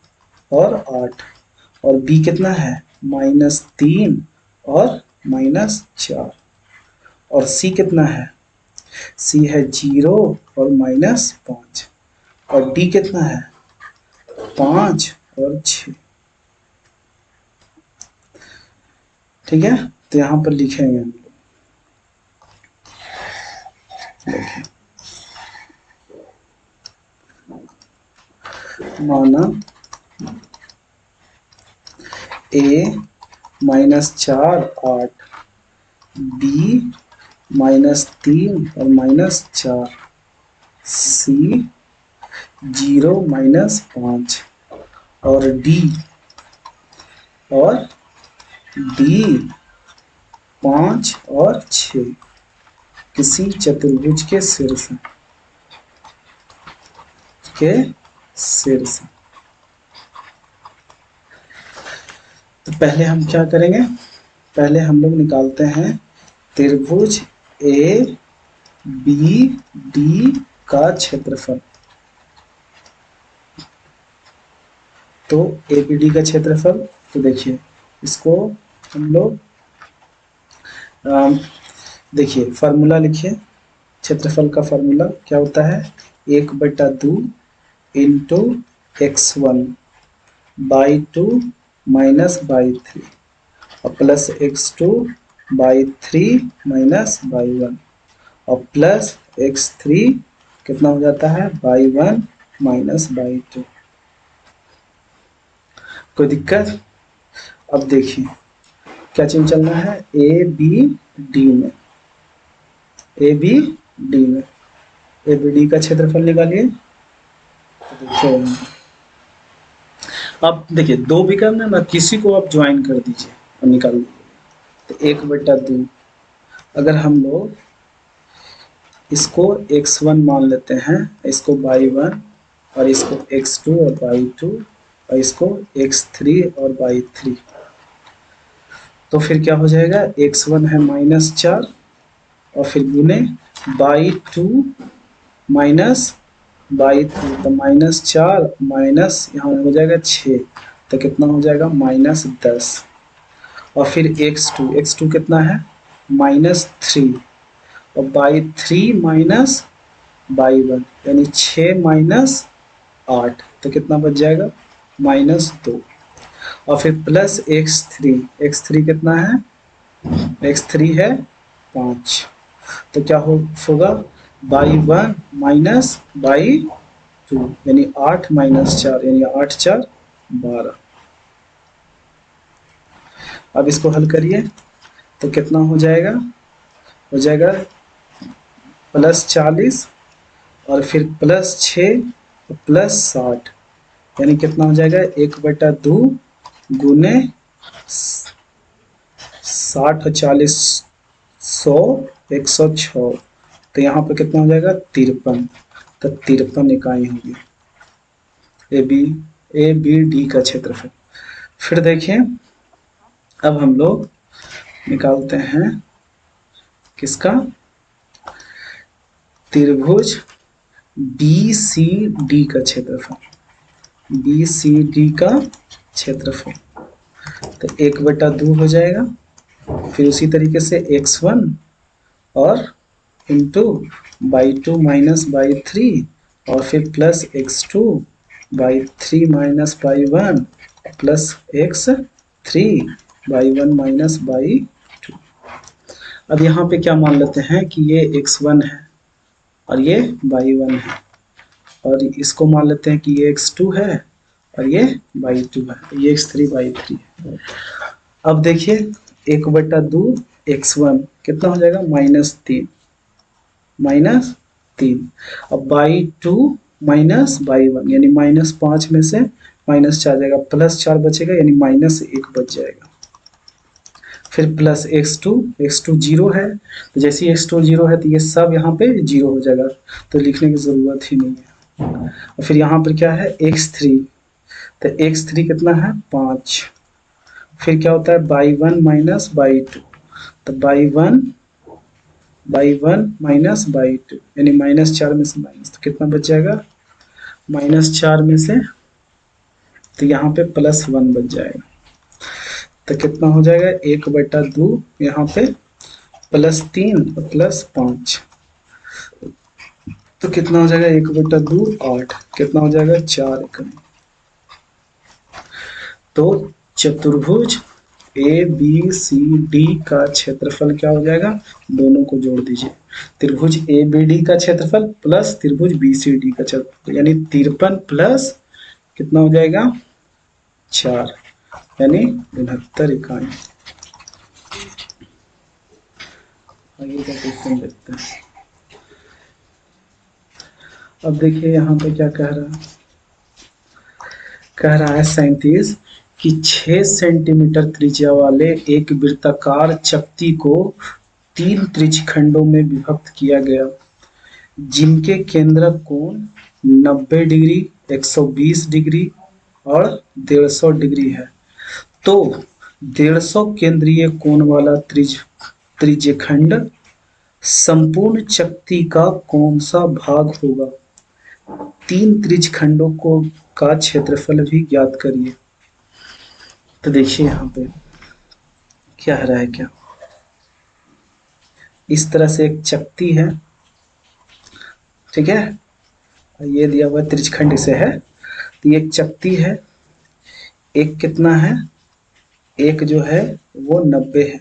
और 8, और बी कितना है -3 और -4, और सी कितना है, सी है 0 और -5, और डी कितना है 5 और 6। ठीक है, तो यहाँ पर लिखेंगे हम लोग, देखिए माना ए -4 8, बी -3 और -4, सी 0 -5 और डी 5 और 6 किसी चतुर्भुज के शीर्ष तो पहले हम क्या करेंगे, पहले हम लोग निकालते हैं त्रिभुज ए बी डी का क्षेत्रफल। तो ए बी डी का क्षेत्रफल, तो देखिए इसको हम लोग देखिए फार्मूला लिखिए, क्षेत्रफल का फार्मूला क्या होता है, 1/2 इंटू x1 बाई 2 -/3 और plus x2 by 3 minus by 1 और प्लस x3 कितना हो जाता है बाई 1 माइनस बाई 2। कोई दिक्कत? अब देखिए क्या चीज चलना है, ए बी डी में, ए बी डी में, ए बी डी का क्षेत्रफल निकालिए। तो देखिए अब देखिए दो विकर्ण है ना, किसी को आप ज्वाइन कर दीजिए और निकाल दीजिए। तो 1/2 अगर हम लोग इसको x1 मान लेते हैं, इसको y1 और इसको x2 और y2 और इसको x3 और y3, तो फिर क्या हो जाएगा, x1 है -4 और फिर गुने y2 माइनस y3, तो -4 माइनस यहाँ हो जाएगा 6, तो कितना हो जाएगा -10 और फिर x2 कितना है -3 और y3 माइनस y1 यानी 6 माइनस 8, तो कितना बच जाएगा -2 और फिर प्लस x3 कितना है, x3 है 5, तो क्या होगा y1 माइनस y2 यानी 8 माइनस 4 यानी 8 4 12। अब इसको हल करिए तो कितना हो जाएगा +40 और फिर +6 प्लस 60 यानी कितना हो जाएगा 1/2 गुने 60 और 40 100 106, तो यहाँ पे कितना हो जाएगा 53, तो 53 इकाई होगी ए बी डी का क्षेत्रफल। फिर देखिए अब हम लोग निकालते हैं किसका, त्रिभुज बी सी डी का क्षेत्रफल, बी सी डी का क्षेत्रफल, तो 1/2 हो जाएगा। फिर उसी तरीके से x1 और इंटू y2 माइनस y3 और फिर plus x2 y3 minus y1 plus x3 y1 minus y2। अब यहाँ पे क्या मान लेते हैं कि ये x1 है और ये y1 है और इसको मान लेते हैं कि ये x2 है और ये y2 है, ये x3 y3 है। अब देखिए 1/2 x1 कितना हो जाएगा -3 अब y2 माइनस y1 यानी -5 में से -4 जाएगा, +4 बचेगा यानी -1 बच जाएगा। फिर प्लस x2 0 है, तो जैसे ही x2 0 है तो ये सब यहाँ पे 0 हो जाएगा, तो लिखने की ज़रूरत ही नहीं है। और फिर यहाँ पर क्या है x3, तो x3 कितना है 5, फिर क्या होता है y1 माइनस y2, तो y1 माइनस y2 यानी -4 में से माइनस, तो कितना बच जाएगा -4 में से, तो यहाँ पे +1 बच जाएगा, तो कितना हो जाएगा 1/2 यहाँ पे +3 और +5, तो कितना हो जाएगा 1/2 8, कितना हो जाएगा 4 इकाई। तो चतुर्भुज ए बी सी डी का क्षेत्रफल क्या हो जाएगा, दोनों को जोड़ दीजिए, त्रिभुज ए बी डी का क्षेत्रफल प्लस त्रिभुज बी सी डी का क्षेत्रफल यानी 53 प्लस कितना हो जाएगा 4 यानी 69 इकाई। आगे का क्वेश्चन देखते हैं। अब देखिए यहाँ पे क्या कह रहा है 37 कि 6 सेंटीमीटर त्रिज्या वाले एक वृत्ताकार चकती को 3 त्रिज्यखंडों में विभक्त किया गया, जिनके केंद्रक कोण 90 डिग्री 120 डिग्री और 150 डिग्री है। तो 150 केंद्रीय कोण वाला त्रिज्यखंड संपूर्ण चकती का कौन सा भाग होगा, 3 त्रिज्यखंडों को का क्षेत्रफल भी ज्ञात करिए। तो देखिए यहाँ पे क्या है रहा है, क्या इस तरह से एक चकती है, ठीक है, ये दिया हुआ त्रिज्यखंड इसे है, तो ये एक चकती है, एक कितना है, एक जो है वो 90 है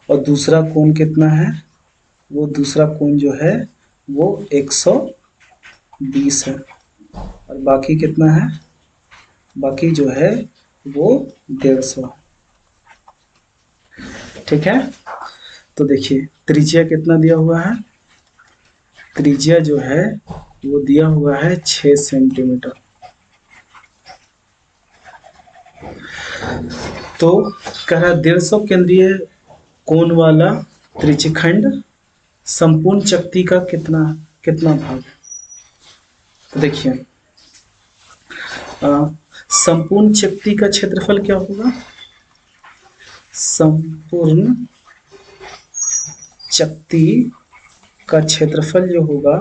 और दूसरा कोण कितना है, वो दूसरा कोण जो है वो 120 है, और बाकी कितना है, बाकी जो है वो 150। ठीक है, तो देखिए त्रिज्या कितना दिया हुआ है, त्रिज्या जो है वो दिया हुआ है 6 सेंटीमीटर। तो कह रहा 150 केंद्रीय कोण वाला त्रिज्यखंड संपूर्ण चक्ति का कितना कितना भाग है। तो देखिए संपूर्ण चक्ति का क्षेत्रफल क्या होगा, संपूर्ण चक्ति का क्षेत्रफल जो होगा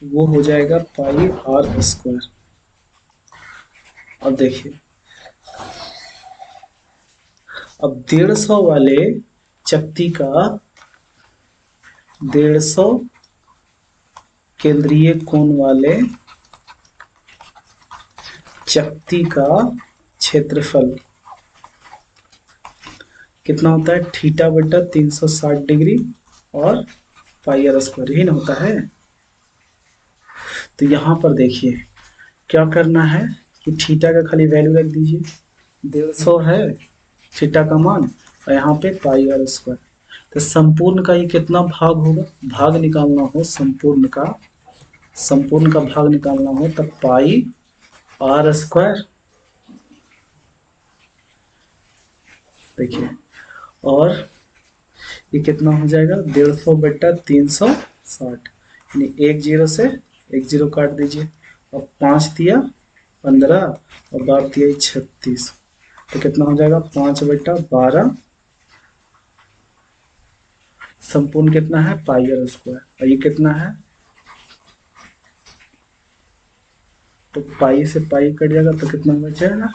वो हो जाएगा पाई आर स्क्वायर। अब देखिए अब 150 वाले चक्ति का 150 केंद्रीय कोण वाले चक्ति का क्षेत्रफल कितना होता है, थीटा बटा 360 डिग्री और पाई आर स्क्वायर, ही ना होता है। तो यहां पर देखिए क्या करना है कि थीटा का खाली वैल्यू रख दीजिए, 150 है थीटा का मान, और यहाँ पे पाई आर स्क्वायर। तो संपूर्ण का ये कितना भाग होगा, भाग निकालना हो संपूर्ण का, संपूर्ण का भाग निकालना हो तब पाई आर स्क्वायर। देखिए और ये कितना हो जाएगा, 150 बटा 360, यानी एक जीरो से एक जीरो काट दीजिए, और 5 दिया 15 और 12 दिया 36, तो कितना हो जाएगा 5 बटा 12, संपूर्ण कितना है पाई आर स्क्वायर, और ये कितना है, तो पाई से पाई कट जाएगा तो कितना बचेगा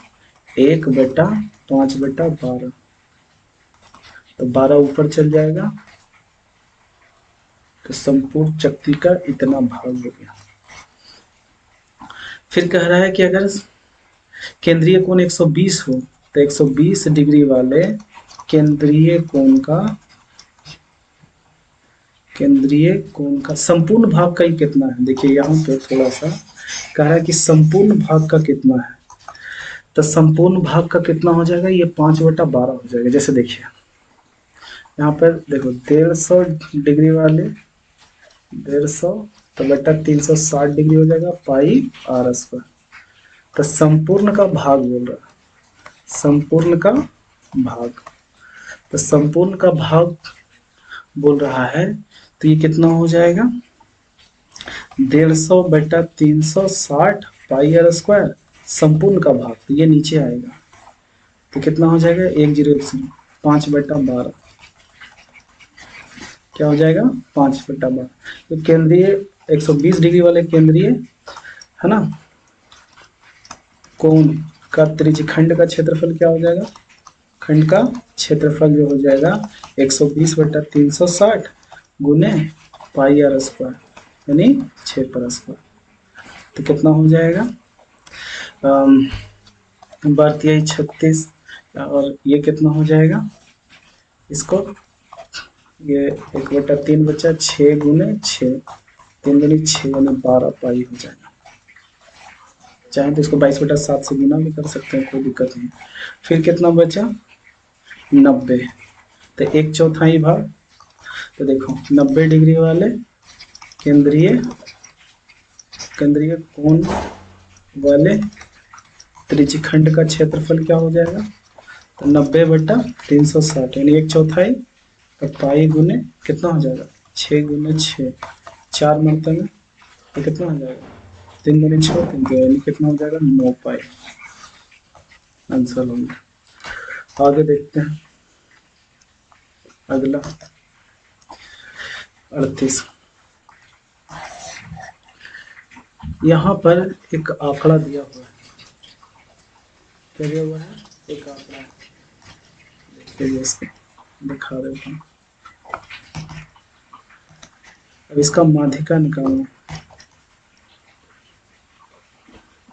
1 बटा 5 बटा 12, तो 12 ऊपर चल जाएगा, तो संपूर्ण चक्ति का इतना भाग हो गया। फिर कह रहा है कि अगर केंद्रीय कोण 120 हो तो 120 डिग्री वाले केंद्रीय कोण का संपूर्ण भाग का ही कितना है। देखिए यहाँ पे थोड़ा सा कह रहा है कि संपूर्ण भाग का कितना है, तो संपूर्ण भाग का कितना हो जाएगा, ये 5 बटा 12 हो जाएगा। जैसे देखिए यहाँ पर देखो 150 डिग्री वाले 150 तो बटा 360 डिग्री हो जाएगा पाई आर स्क्वायर। तो संपूर्ण का भाग बोल रहा है, संपूर्ण का भाग, तो संपूर्ण का भाग बोल रहा है, तो ये कितना हो जाएगा 150 बटा 360 पाई आर स्क्वायर संपूर्ण का भाग, तो ये नीचे आएगा, तो कितना हो जाएगा 1 जीरो 5 बटा 12, क्या हो जाएगा 5 बटा 12। तो केंद्रीय 120 डिग्री वाले केंद्रीय है ना कोण का त्रिज्यखंड का क्षेत्रफल क्या हो जाएगा, खंड का क्षेत्रफल जो हो जाएगा 120 बटा 360 गुने पाई आर स्क्वायर यानी 6 पर स्क्वायर, तो कितना हो जाएगा भारतीय 36, और ये कितना हो जाएगा, इसको ये 1/3 बचा 6 गुने 6, 3 गुने 6 यानी 12 पाई हो जाएगा। चाहे तो इसको 22/7 से गुना भी कर सकते हैं, कोई दिक्कत नहीं। फिर कितना बचा 90, तो 1/4 भाग, तो देखो 90 डिग्री वाले केंद्रीय कोण वाले त्रिज्यखंड का क्षेत्रफल क्या हो जाएगा, तो 90 बटा 360 यानी 1/4, तो पाई गुने कितना हो जाएगा 6 गुने 6, 4 मरतबे, तो कितना हो जाएगा 3 गुने 6 3 यानी कितना हो जाएगा 9 पाई, आंसर होंगे। आगे देखते हैं अगला 38। यहाँ पर एक आंकड़ा दिया हुआ है, क्या दिया हुआ है, एक आंकड़ा है, देखिए इसको दिखा देता हूँ। अब इसका माध्यिका निकालना,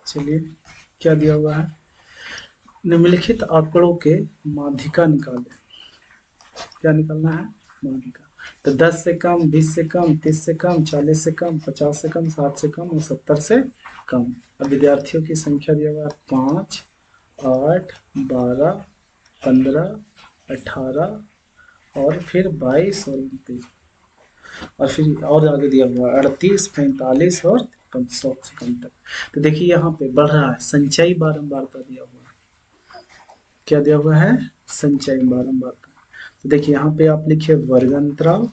चलिए क्या दिया हुआ है, निम्नलिखित आंकड़ों के माध्यिका निकालें। क्या निकलना है, माध्यिका। तो 10 से कम, 20 से कम, 30 से कम, 40 से कम, 50 से कम, 60 से कम और 70 से कम। अब विद्यार्थियों की संख्या दिया हुआ है 5, 8, 12, 15, 18 और फिर 22 और 29 और फिर और आगे दिया हुआ है 38, 45 और 100 से कम तक। तो देखिए यहाँ पे बढ़ रहा है, संचयी बारंबारता दिया हुआ है। क्या दिया हुआ है, संचयी बारंबारता। तो देखिए यहाँ पे आप लिखिए वर्ग अंतराल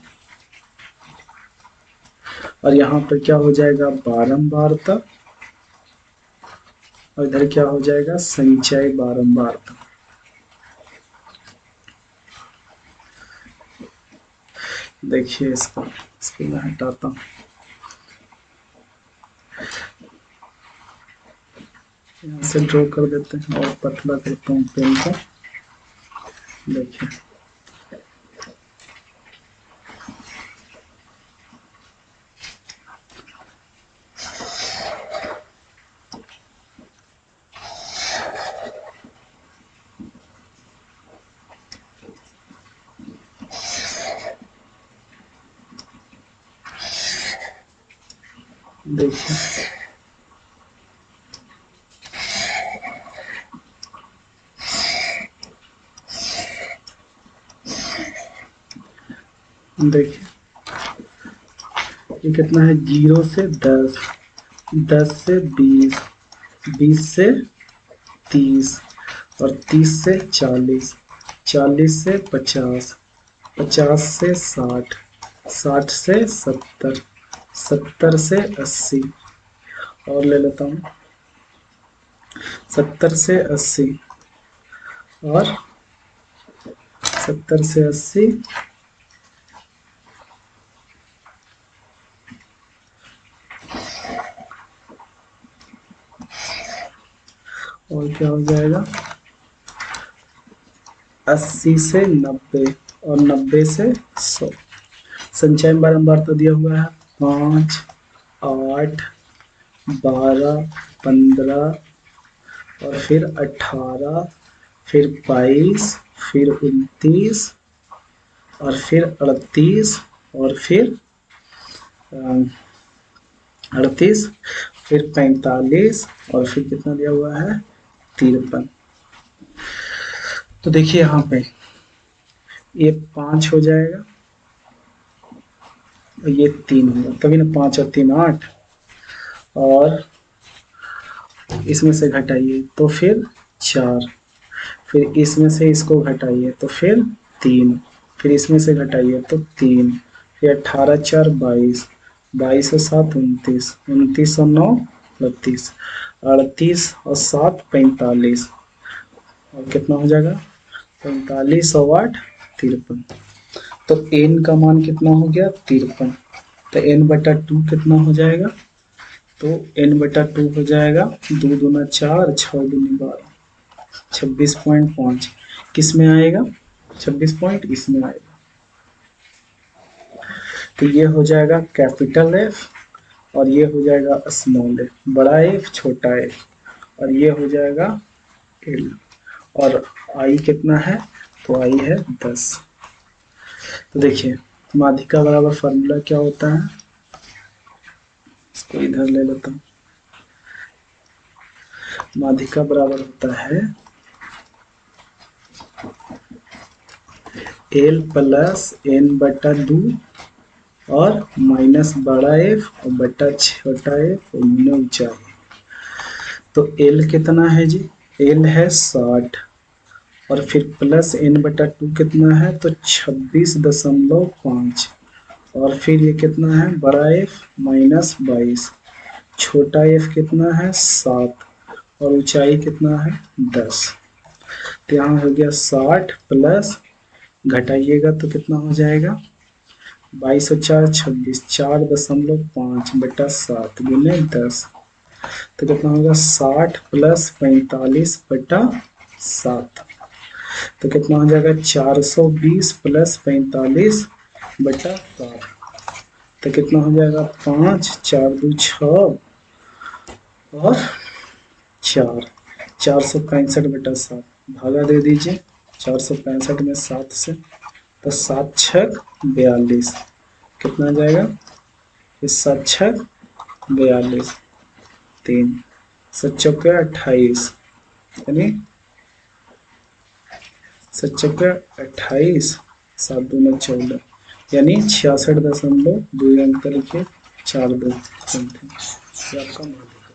और यहाँ पर क्या हो जाएगा, बारंबारता और इधर क्या हो जाएगा, संचयी बारंबारता। देखिए इसको मैं हटाता हूँ। यहाँ से ड्रॉ कर देते हैं और पतला करता हूँ पेन का। देखिए देखिए देखिए ये कितना है, 0 से 10, 10 से 20, 20 से 30 और 30 से 40, 40 से 50, 50 से 60, 60 से 70, 70 से 80 और ले लेता हूँ 70 से 80 और 70 से 80 और क्या हो जाएगा 80 से 90 और 90 से 100। संचय बारंबारता दिया हुआ है 5, 8, 12, 15 और फिर 18, फिर 22, फिर 29 और फिर 38 और फिर 38, फिर 45 और फिर कितना दिया हुआ है 53। तो देखिए यहाँ पे ये 5 हो जाएगा और ये 3 होगा, तभी ना 5 और 3 8 और इसमें से घटाइए तो फिर 4, फिर इसमें से इसको घटाइए तो फिर 3, फिर इसमें से घटाइए तो 3, फिर 18 4 22, 22 और 7 29, 29 और 9 38, 38 और 7 45 और कितना हो जाएगा 45 और 8 53। तो n का मान कितना हो गया 53। तो n/2 कितना हो जाएगा, तो n/2 हो जाएगा 2 दूना 4, 6 दूनी 12, 26.5 किस में आएगा, 26 पॉइंट इसमें आएगा। तो ये हो जाएगा कैपिटल एफ और ये हो जाएगा स्मॉल एफ, बड़ा एफ छोटा एफ और ये हो जाएगा एल और आई कितना है, तो आई है 10। तो देखिए माध्यिका बराबर फार्मूला क्या होता है, इसको इधर ले लेता हूँ। माध्यिका बराबर होता है एल प्लस n/2 और माइनस बड़ा एफ और बटा छोटा एफ और ऊंचाई। तो एल कितना है जी, एल है 60 और फिर प्लस n/2 कितना है, तो 26.5 और फिर ये कितना है बड़ा एफ माइनस 22, छोटा एफ कितना है 7 और ऊंचाई कितना है 10। तो यहाँ हो गया 60 प्लस घटाइएगा तो कितना हो जाएगा 22 और 4 26, 4.5 बटा 7 गुने 10। तो कितना होगा 60 प्लस 45 बटा 7। तो कितना हो जाएगा 420 प्लस 45 बटा 7। तो कितना हो जाएगा 5, 4 2 6 और 4, 465 बटा 7 भागा दे दीजिए 465 में 7 से, तो 7 छक 42, कितना आ जाएगा? इस 7 छक 42, 3 7 चौके 28, यानी 7 चौके 28, 7 दूना 14, यानी 66.2 अंक लिखिए, 42 समथिंग, ये आपका मान है।